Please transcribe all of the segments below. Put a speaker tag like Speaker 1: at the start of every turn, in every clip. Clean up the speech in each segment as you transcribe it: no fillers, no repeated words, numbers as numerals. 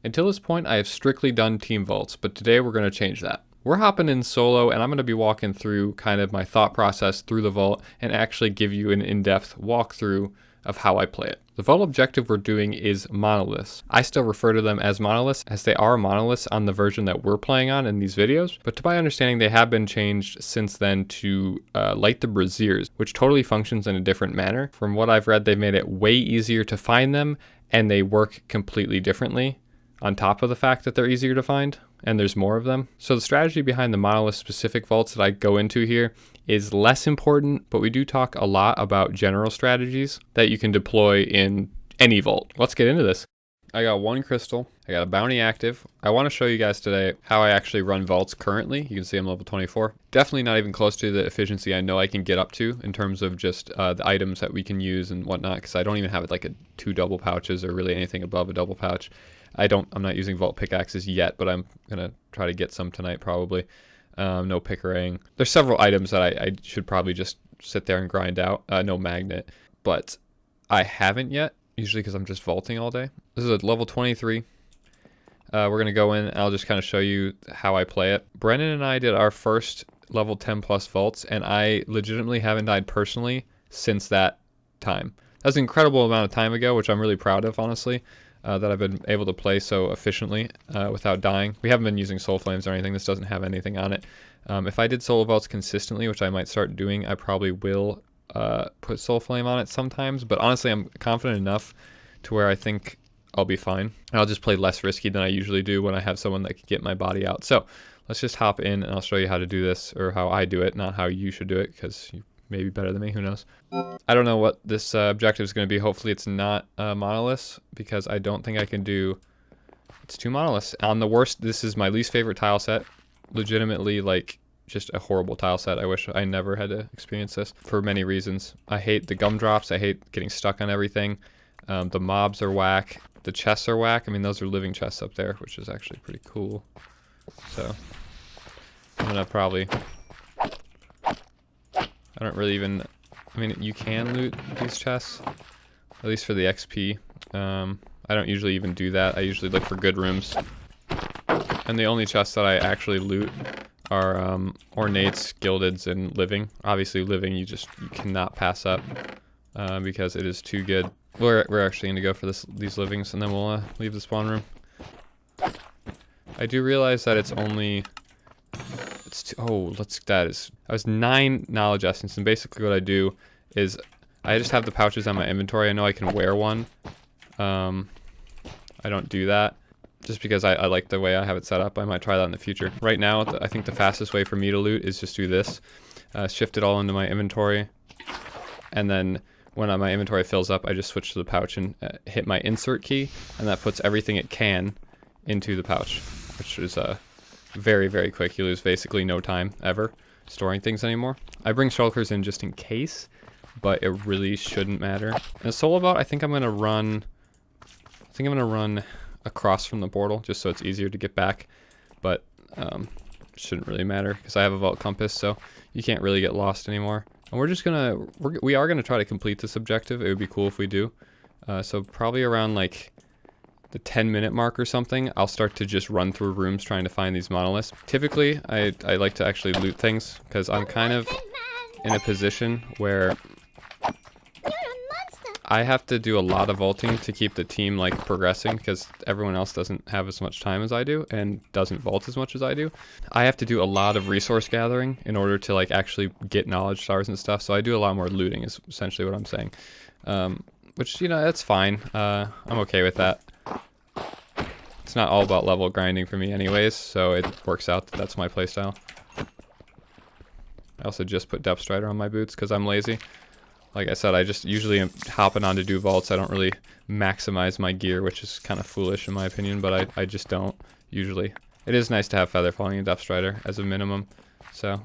Speaker 1: Until this point, I have strictly done team vaults, but today we're going to change that. We're hopping in solo, and I'm going to be walking through kind of my thought process through the vault and actually give you an in-depth walkthrough of how I play it. The vault objective we're doing is monoliths. I still refer to them as monoliths as they are monoliths on the version that we're playing on in these videos, but to my understanding they have been changed since then to light the braziers, which totally functions in a different manner. From what I've read, they've made it way easier to find them, and they work completely differently on top of the fact that they're easier to find and there's more of them. So the strategy behind the monolith specific vaults that I go into here is less important, but we do talk a lot about general strategies that you can deploy in any vault. Let's get into this. I got one crystal, I got a bounty active. I want to show you guys today how I actually run vaults currently. You can see I'm level 24. Definitely not even close to the efficiency I know I can get up to in terms of just the items that we can use and whatnot, because I don't even have like 2 double pouches or really anything above a double pouch. I'm not using vault pickaxes yet, but I'm gonna try to get some tonight probably. No pickerang. There's several items that I should probably just sit there and grind out. No magnet, but I haven't yet, usually because I'm just vaulting all day. This is a level 23. We're gonna go in and I'll just kind of show you how I play it. Brennan and I did our first level 10 plus vaults, and I legitimately haven't died personally since that time. That's an incredible amount of time ago, which I'm really proud of, honestly. That I've been able to play so efficiently without dying. We haven't been using soul flames or anything. This doesn't have anything on it. If I did solo vaults consistently, which I might start doing, I probably will put soul flame on it sometimes, but honestly I'm confident enough to where I think I'll be fine. I'll just play less risky than I usually do when I have someone that can get my body out. So let's just hop in and I'll show you how to do this, or how I do it, not how you should do it, because you may be better than me, who knows. I don't know what this objective is going to be. Hopefully it's not monoliths, because I don't think I can do... It's 2 monoliths. On the worst, this is my least favorite tile set. Legitimately, like, just a horrible tile set. I wish I never had to experience this for many reasons. I hate the gumdrops. I hate getting stuck on everything. The mobs are whack. The chests are whack. I mean, those are living chests up there, which is actually pretty cool. So, I'm going to probably... I don't really even... I mean, you can loot these chests, at least for the XP. I don't usually even do that. I usually look for good rooms. And the only chests that I actually loot are ornates, gildeds, and living. Obviously, living you cannot pass up because it is too good. We're actually going to go for these livings, and then we'll leave the spawn room. I do realize that it's only... I was 9 knowledge essence, and basically what I do is I just have the pouches on my inventory. I know I can wear one. I don't do that just because I like the way I have it set up. I might try that in the future. Right now, I think the fastest way for me to loot is just do this. Shift it all into my inventory, and then when my inventory fills up, I just switch to the pouch and hit my insert key, and that puts everything it can into the pouch, which is very, very quick. You lose basically no time ever storing things anymore. I bring shulkers in just in case, but it really shouldn't matter. In a solo vault, I think I'm gonna run across from the portal just so it's easier to get back, but it shouldn't really matter because I have a vault compass, so you can't really get lost anymore. And we are gonna try to complete this objective. It would be cool if we do. So probably around like the 10-minute mark or something, I'll start to just run through rooms trying to find these monoliths. Typically, I like to actually loot things because I'm kind of in a position where I have to do a lot of vaulting to keep the team like progressing, because everyone else doesn't have as much time as I do and doesn't vault as much as I do. I have to do a lot of resource gathering in order to like actually get knowledge stars and stuff, so I do a lot more looting is essentially what I'm saying. Which, you know, that's fine. I'm okay with that. It's not all about level grinding for me anyways, so it works out that that's my playstyle. I also just put Depth Strider on my boots because I'm lazy. Like I said, I just usually am hopping on to do vaults. I don't really maximize my gear, which is kind of foolish in my opinion, but I just don't usually. It is nice to have Feather Falling and Depth Strider as a minimum, so.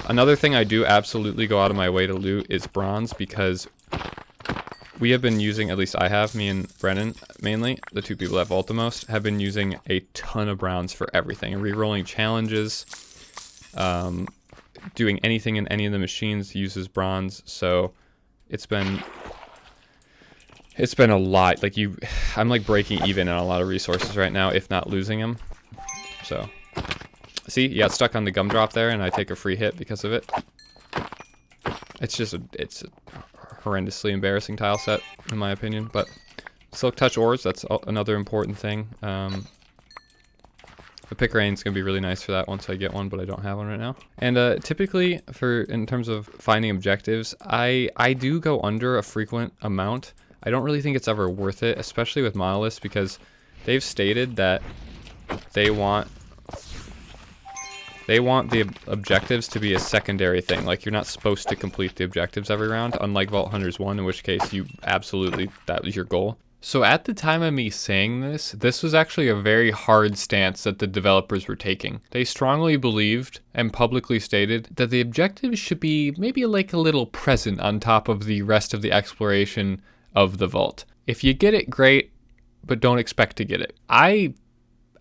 Speaker 1: Another thing I do absolutely go out of my way to loot is bronze, because we have been using, at least I have, me and Brennan mainly, the 2 people that vault the most, have been using a ton of bronze for everything. Rerolling challenges, doing anything in any of the machines uses bronze, so it's been It's been a lot. Like I'm like breaking even on a lot of resources right now, if not losing them. So, see, you got stuck on the gumdrop there, and I take a free hit because of it. It's a horrendously embarrassing tile set, in my opinion. But Silk Touch ores, that's another important thing. The pick rain's gonna be really nice for that once I get one, but I don't have one right now. And typically, in terms of finding objectives, I do go under a frequent amount. I don't really think it's ever worth it, especially with monoliths, because they've stated that they want the objectives to be a secondary thing. Like, you're not supposed to complete the objectives every round, unlike Vault Hunters 1, in which case that was your goal. So at the time of me saying this was actually a very hard stance that the developers were taking. They strongly believed and publicly stated that the objectives should be maybe like a little present on top of the rest of the exploration of the vault. If you get it, great, but don't expect to get it. I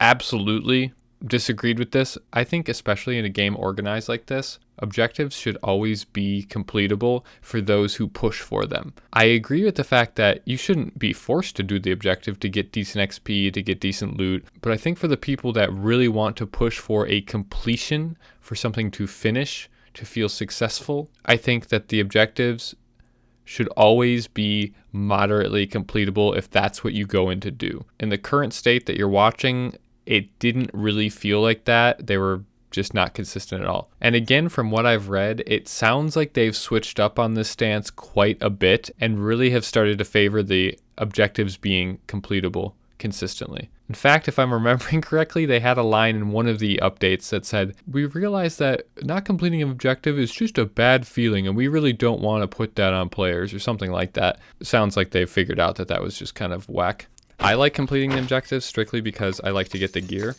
Speaker 1: absolutely disagreed with this. I think especially in a game organized like this, objectives should always be completable for those who push for them. I agree with the fact that you shouldn't be forced to do the objective to get decent XP, to get decent loot, but I think for the people that really want to push for a completion, for something to finish, to feel successful, I think that the objectives should always be moderately completable if that's what you go in to do. In the current state that you're watching, it didn't really feel like that. They were just not consistent at all. And again, from what I've read, it sounds like they've switched up on this stance quite a bit and really have started to favor the objectives being completable consistently. In fact, if I'm remembering correctly, they had a line in one of the updates that said, "We realize that not completing an objective is just a bad feeling and we really don't want to put that on players," or something like that. It sounds like they figured out that that was just kind of whack. I like completing the objectives strictly because I like to get the gear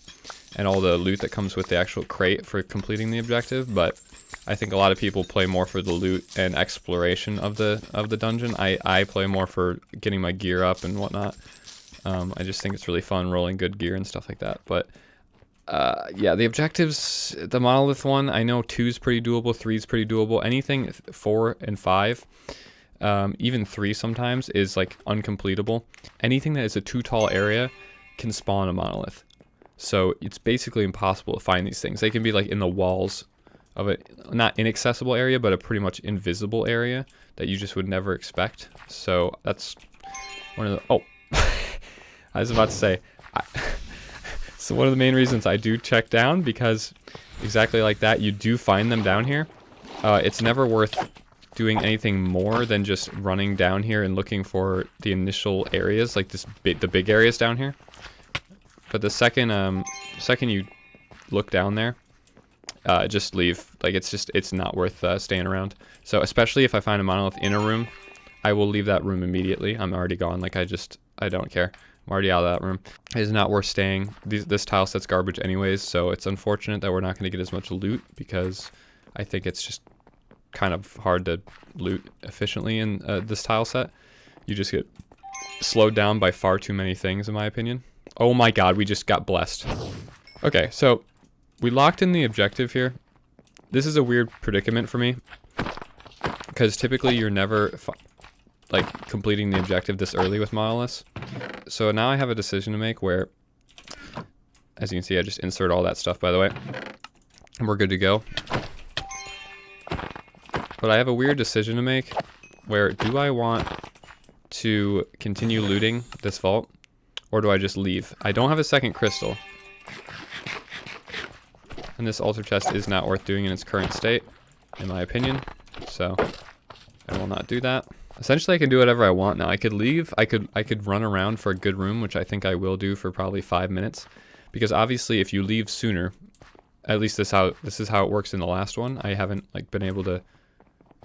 Speaker 1: and all the loot that comes with the actual crate for completing the objective, but I think a lot of people play more for the loot and exploration of the dungeon. I play more for getting my gear up and whatnot. I just think it's really fun rolling good gear and stuff like that. But yeah, the objectives, the monolith one, I know 2 is pretty doable, 3 is pretty doable. Anything 4 and 5, even 3 sometimes, is like uncompletable. Anything that is a too tall area can spawn a monolith. So it's basically impossible to find these things. They can be like in the walls of a not inaccessible area, but a pretty much invisible area that you just would never expect. So that's one of the, oh, I was about to say, so one of the main reasons I do check down, because exactly like that, you do find them down here. It's never worth doing anything more than just running down here and looking for the initial areas, like the big areas down here. But the second you look down there, just leave. Like, it's not worth staying around. So especially if I find a monolith in a room, I will leave that room immediately. I'm already gone. Like, I don't care. I'm already out of that room. It is not worth staying. This tile set's garbage anyways, so it's unfortunate that we're not going to get as much loot, because I think it's just kind of hard to loot efficiently in this tile set. You just get slowed down by far too many things, in my opinion. Oh my god, we just got blessed. Okay, so we locked in the objective here. This is a weird predicament for me, because typically you're never like completing the objective this early with monoliths. So now I have a decision to make where, as you can see, I just insert all that stuff, by the way, and we're good to go. But I have a weird decision to make where, do I want to continue looting this vault, or do I just leave? I don't have a second crystal, and this altar chest is not worth doing in its current state, in my opinion, so I will not do that. Essentially, I can do whatever I want now. I could leave, I could run around for a good room, which I think I will do for probably 5 minutes, because obviously if you leave sooner, at least this is how it works in the last one. I haven't like been able to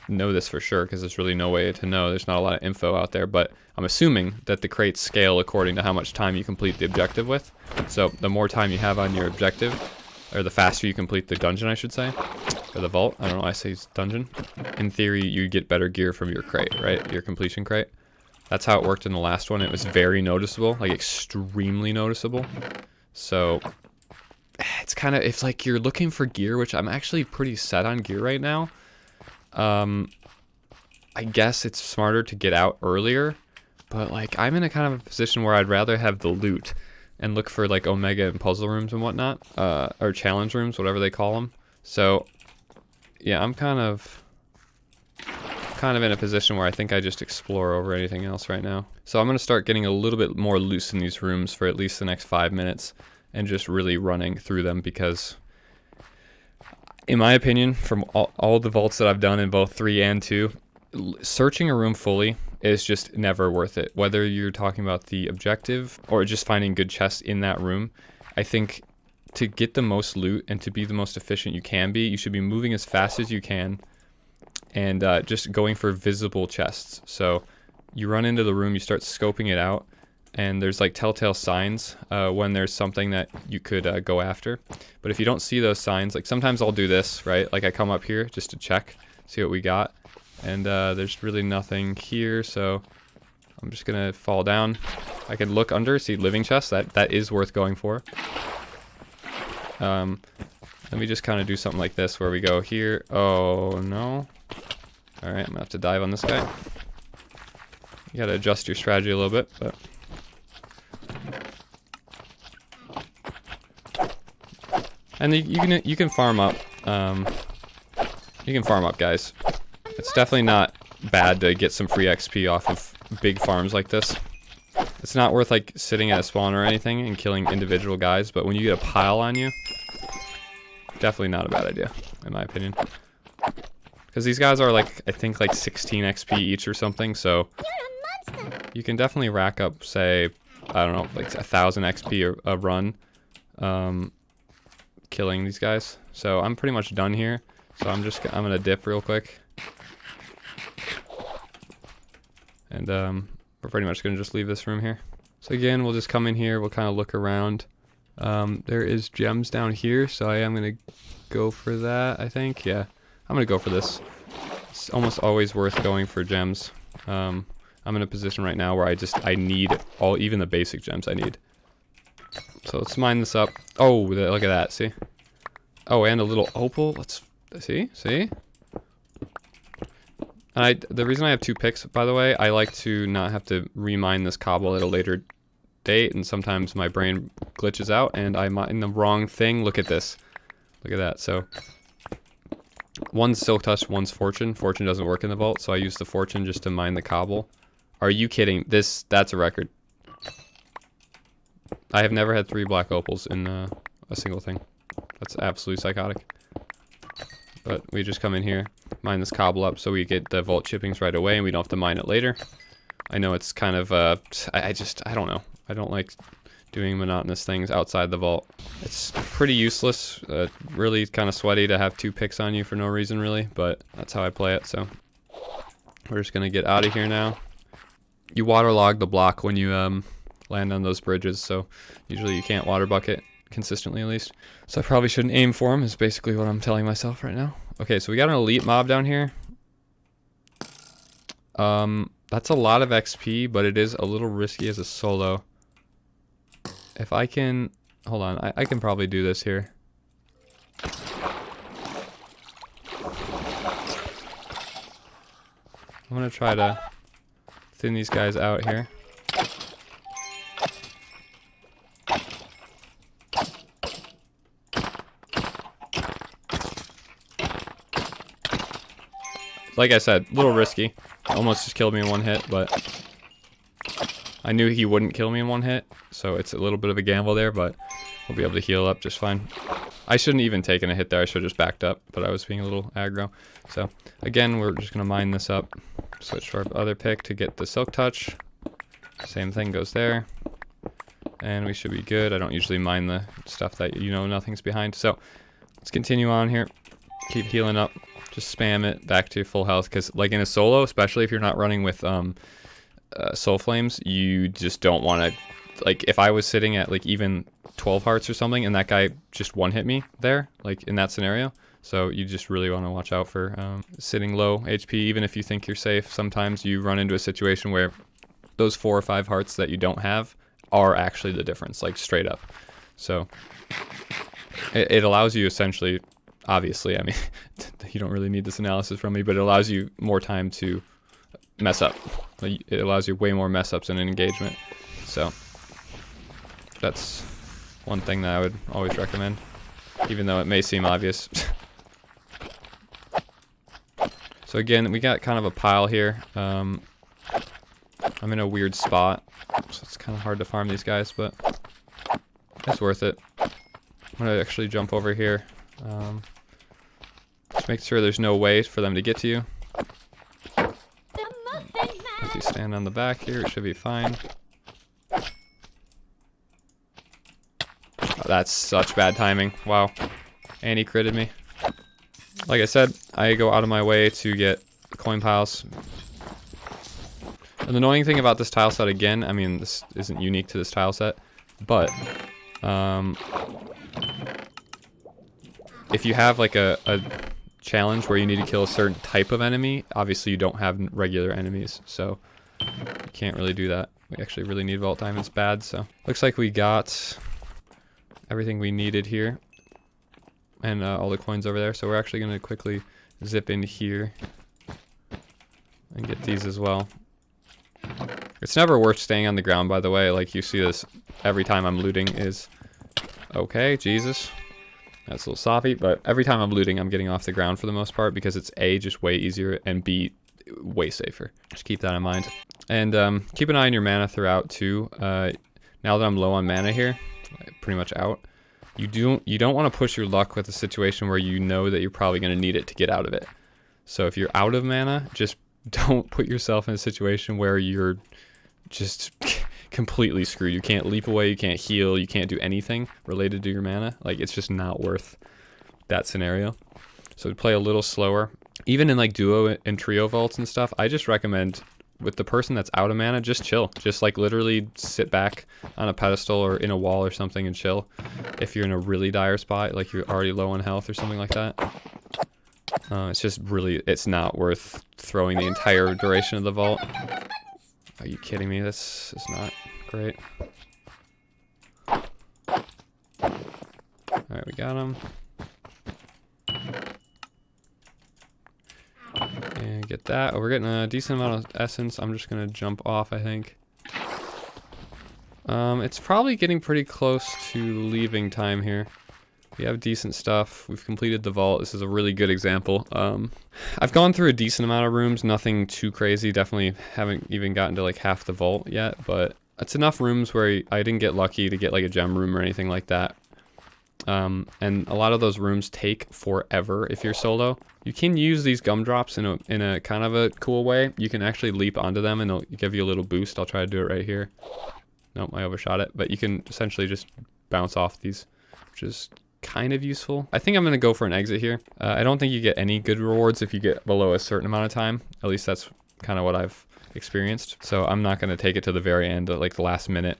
Speaker 1: know this for sure, because there's really no way to know. There's not a lot of info out there, but I'm assuming that the crates scale according to how much time you complete the objective with. So the more time you have on your objective, or the faster you complete the dungeon, I should say, or the vault. I don't know why I say dungeon. In theory, you get better gear from your crate, right? Your completion crate. That's how it worked in the last one. It was very noticeable, like extremely noticeable. So it's kind of, if like you're looking for gear, which I'm actually pretty set on gear right now, I guess it's smarter to get out earlier, but like I'm in a kind of a position where I'd rather have the loot and look for like Omega and puzzle rooms and whatnot, or challenge rooms, whatever they call them. So yeah, I'm kind of in a position where I think I just explore over anything else right now. So I'm going to start getting a little bit more loose in these rooms for at least the next 5 minutes and just really running through them, because in my opinion, from all the vaults that I've done in both 3 and 2, searching a room fully is just never worth it. Whether you're talking about the objective or just finding good chests in that room, I think to get the most loot and to be the most efficient you can be, you should be moving as fast as you can and just going for visible chests. So you run into the room, you start scoping it out, and there's like telltale signs when there's something that you could go after. But if you don't see those signs, like sometimes I'll do this, right? Like I come up here just to check, see what we got. And there's really nothing here, so I'm just gonna fall down. I can look under, see living chests. That is worth going for. Let me just kind of do something like this where we go here. Oh no. Alright, I'm gonna have to dive on this guy. You gotta adjust your strategy a little bit, but and you can farm up. You can farm up, guys. It's definitely not bad to get some free XP off of big farms like this. It's not worth like sitting at a spawn or anything and killing individual guys, but when you get a pile on you, definitely not a bad idea, in my opinion. Because these guys are like, I think like 16 XP each or something, so you can definitely rack up, say, I don't know, like 1,000 XP a run killing these guys. So I'm pretty much done here. So I'm gonna dip real quick. And we're pretty much gonna just leave this room here. So again, we'll just come in here, we'll kind of look around. There is gems down here, so I am gonna go for that, I think. Yeah, I'm gonna go for this. It's almost always worth going for gems. I'm in a position right now where I need even the basic gems I need. So let's mine this up. Oh, look at that, see? Oh, and a little opal. Let's see. And the reason I have 2 picks, by the way, I like to not have to remine this cobble at a later date, and sometimes my brain glitches out and I mine the wrong thing. Look at this. Look at that. So one's Silk Touch, one's Fortune. Fortune doesn't work in the vault, so I use the Fortune just to mine the cobble. Are you kidding? That's a record. I have never had 3 black opals in a single thing. That's absolutely psychotic. But we just come in here, mine this cobble up so we get the vault chippings right away and we don't have to mine it later. I know it's kind of, I don't know. I don't like doing monotonous things outside the vault. It's pretty useless, really kind of sweaty to have 2 picks on you for no reason really, but that's how I play it, so. We're just gonna get out of here now. You waterlog the block when you land on those bridges, so usually you can't water bucket consistently at least. So I probably shouldn't aim for him is basically what I'm telling myself right now. Okay, so we got an elite mob down here. That's a lot of XP, but it is a little risky as a solo. If I can, hold on, I can probably do this here. I'm gonna try to thin these guys out here. Like I said, a little risky. Almost just killed me in 1 hit, but I knew he wouldn't kill me in 1 hit, so it's a little bit of a gamble there, but we'll be able to heal up just fine. I shouldn't even taken a hit there, I should have just backed up, but I was being a little aggro. So, again, we're just gonna mine this up. Switch to our other pick to get the Silk Touch. Same thing goes there. And we should be good. I don't usually mine the stuff that you know nothing's behind. So, let's continue on here. Keep healing up. Just spam it back to full health, because like in a solo, especially if you're not running with soul flames, you just don't want to, like if I was sitting at like even 12 hearts or something and that guy just one hit me there, like in that scenario, so you just really want to watch out for sitting low HP. Even if you think you're safe, sometimes you run into a situation where those 4 or 5 hearts that you don't have are actually the difference, like straight up. So it allows you essentially, obviously, I mean, you don't really need this analysis from me, but it allows you more time to mess up. It allows you way more mess ups in an engagement. So that's one thing that I would always recommend, even though it may seem obvious. So again, we got kind of a pile here. I'm in a weird spot, so it's kind of hard to farm these guys, but it's worth it. I'm gonna actually jump over here. Just make sure there's no way for them to get to you. If you stand on the back here, it should be fine. Oh, that's such bad timing. Wow. And he critted me. Like I said, I go out of my way to get coin piles. And the annoying thing about this tile set, again, I mean, this isn't unique to this tile set, but if you have like a challenge where you need to kill a certain type of enemy, obviously you don't have regular enemies, so you can't really do that. We actually really need Vault Diamonds bad, so looks like we got everything we needed here, and all the coins over there. So we're actually going to quickly zip in here and get these as well. It's never worth staying on the ground, by the way. Like, you see this every time I'm looting is... Okay, Jesus. That's a little sloppy, but every time I'm looting, I'm getting off the ground for the most part, because it's A, just way easier, and B, way safer. Just keep that in mind. And keep an eye on your mana throughout, too. Now that I'm low on mana here, pretty much out, you don't want to push your luck with a situation where you know that you're probably going to need it to get out of it. So if you're out of mana, just don't put yourself in a situation where you're just completely screwed. You can't leap away, you can't heal, you can't do anything related to your mana. Like, it's just not worth that scenario. So to play a little slower, even in like duo and trio vaults and stuff, I just recommend with the person that's out of mana, just chill. Just like literally sit back on a pedestal or in a wall or something and chill. If you're in a really dire spot, like you're already low on health or something like that. It's just really, it's not worth throwing the entire duration of the vault. Are you kidding me? This is not great. Alright, we got him. And get that. Oh, we're getting a decent amount of essence. I'm just gonna jump off, I think. It's probably getting pretty close to leaving time here. We have decent stuff. We've completed the vault. This is a really good example. I've gone through a decent amount of rooms, nothing too crazy. Definitely haven't even gotten to like half the vault yet, but it's enough rooms where I didn't get lucky to get like a gem room or anything like that. And a lot of those rooms take forever if you're solo. You can use these gumdrops in a kind of a cool way. You can actually leap onto them and they'll give you a little boost. I'll try to do it right here. Nope, I overshot it. But you can essentially just bounce off these, which is kind of useful. I think I'm going to go for an exit here. I don't think you get any good rewards if you get below a certain amount of time. At least that's kind of what I've experienced. So I'm not going to take it to the very end, like the last minute,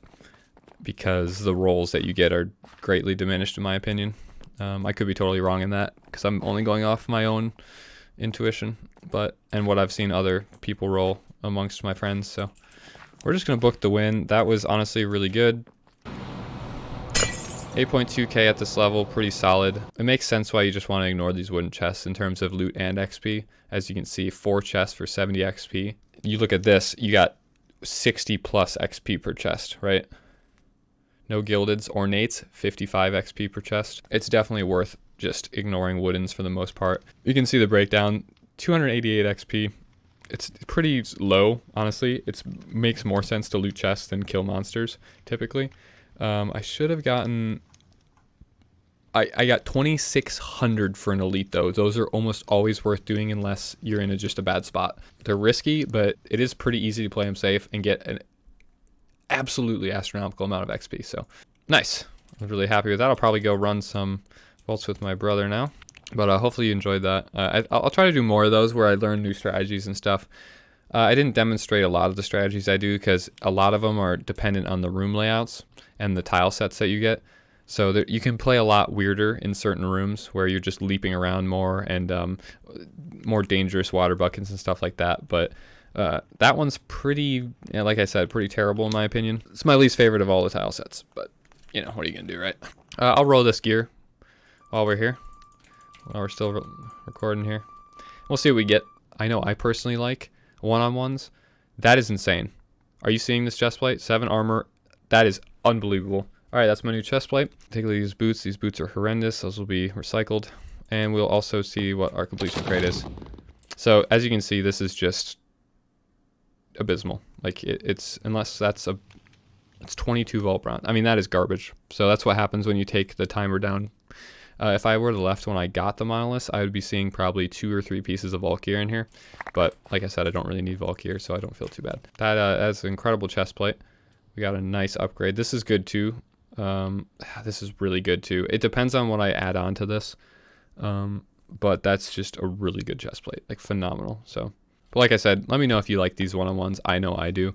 Speaker 1: because the rolls that you get are greatly diminished in my opinion. I could be totally wrong in that because I'm only going off my own intuition, and what I've seen other people roll amongst my friends. So we're just going to book the win. That was honestly really good. 8.2k at this level, pretty solid. It makes sense why you just want to ignore these wooden chests in terms of loot and XP. As you can see, 4 chests for 70 XP. You look at this, you got 60 plus XP per chest, right? No gildeds, ornates, 55 XP per chest. It's definitely worth just ignoring woodens for the most part. You can see the breakdown, 288 XP. It's pretty low, honestly. It makes more sense to loot chests than kill monsters, typically. I should have gotten... I got 2,600 for an elite, though. Those are almost always worth doing unless you're in just a bad spot. They're risky, but it is pretty easy to play them safe and get an absolutely astronomical amount of XP. So, nice. I'm really happy with that. I'll probably go run some vaults with my brother now. But hopefully you enjoyed that. I'll try to do more of those where I learn new strategies and stuff. I didn't demonstrate a lot of the strategies I do because a lot of them are dependent on the room layouts and the tile sets that you get. So you can play a lot weirder in certain rooms where you're just leaping around more and more dangerous water buckets and stuff like that. But that one's pretty, like I said, pretty terrible in my opinion. It's my least favorite of all the tile sets, but you know, what are you gonna do, right? I'll roll this gear while we're here, while we're still recording here. We'll see what we get. I know I personally like one-on-ones. That is insane. Are you seeing this chest plate? 7 armor. That is unbelievable. All right, that's my new chest plate. Take a look at these boots. These boots are horrendous. Those will be recycled. And we'll also see what our completion crate is. So as you can see, this is just abysmal. Like it's unless that's it's 22 vault bronze. I mean, that is garbage. So that's what happens when you take the timer down. If I were to left when I got the monolith, I would be seeing probably 2 or 3 pieces of vault gear in here. But like I said, I don't really need vault gear, so I don't feel too bad. That's an incredible chest plate. We got a nice upgrade. This is good too. This is really good too. It depends on what I add on to this. But that's just a really good chest plate, like phenomenal. So, but like I said, let me know if you like these one-on-ones. I know I do.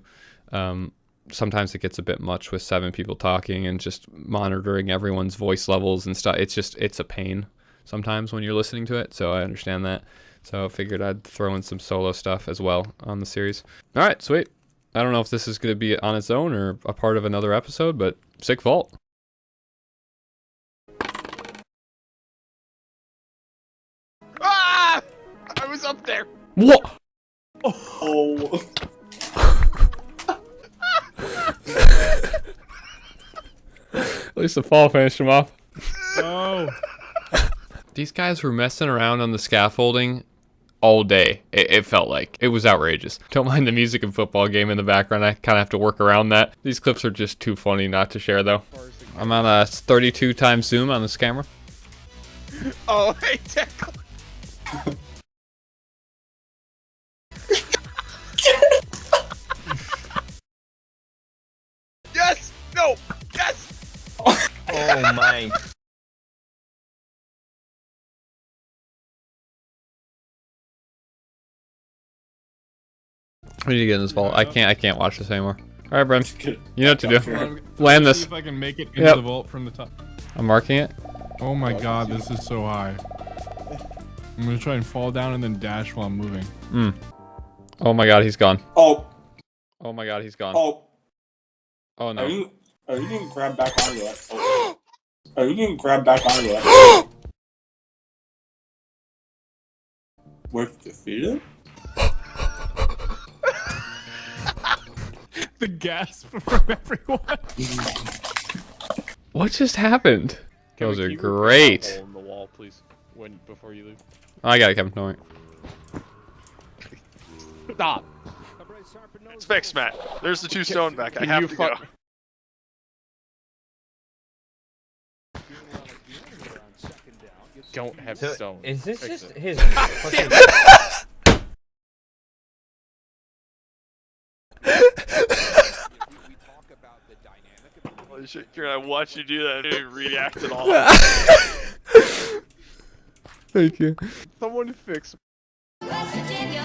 Speaker 1: Sometimes it gets a bit much with 7 people talking and just monitoring everyone's voice levels and stuff. It's a pain sometimes when you're listening to it. So I understand that. So I figured I'd throw in some solo stuff as well on the series. All right, sweet. I don't know if this is going to be on its own or a part of another episode, but sick vault.
Speaker 2: Ah! I was up there.
Speaker 1: What?
Speaker 3: Oh.
Speaker 1: At least the fall finished him off.
Speaker 2: Oh.
Speaker 1: These guys were messing around on the scaffolding all day. It felt like. It was outrageous. Don't mind the music and football game in the background. I kind of have to work around that. These clips are just too funny not to share, though. I'm on a 32 times zoom on this camera.
Speaker 2: Oh, hey, tackle. Yes! No! Yes!
Speaker 4: Oh my.
Speaker 1: We need to get in this vault. I can't watch this anymore. All right, Bren. You know what to do. Land this.
Speaker 5: See if I can make it into
Speaker 1: Yep.
Speaker 5: the vault from the top.
Speaker 1: I'm marking it.
Speaker 5: Oh my god, this is so high. I'm gonna try and fall down and then dash while I'm moving.
Speaker 1: Oh my god, he's gone.
Speaker 3: Oh.
Speaker 1: Oh my god, he's gone.
Speaker 3: Oh.
Speaker 1: Oh
Speaker 3: Are
Speaker 1: no.
Speaker 3: you gonna grab back onto that? Oh. Are you gonna grab back onto that? With defeated?
Speaker 5: The gasp from everyone.
Speaker 1: What just happened? Those are
Speaker 2: Can you
Speaker 1: great.
Speaker 2: hole in the wall, please, before you leave.
Speaker 1: I got it, Kevin. Don't worry.
Speaker 2: Stop.
Speaker 6: It's fixed, Matt. There's the 2 stone back. I
Speaker 2: Can
Speaker 6: have
Speaker 2: you
Speaker 6: to go.
Speaker 2: Don't have
Speaker 4: So,
Speaker 2: stone.
Speaker 4: is this
Speaker 2: Fix
Speaker 4: just
Speaker 2: it.
Speaker 4: his fucking...
Speaker 6: Holy shit, Kieran, I watched you do that and didn't react at all.
Speaker 1: Thank you.
Speaker 2: Someone fix.
Speaker 7: West Virginia.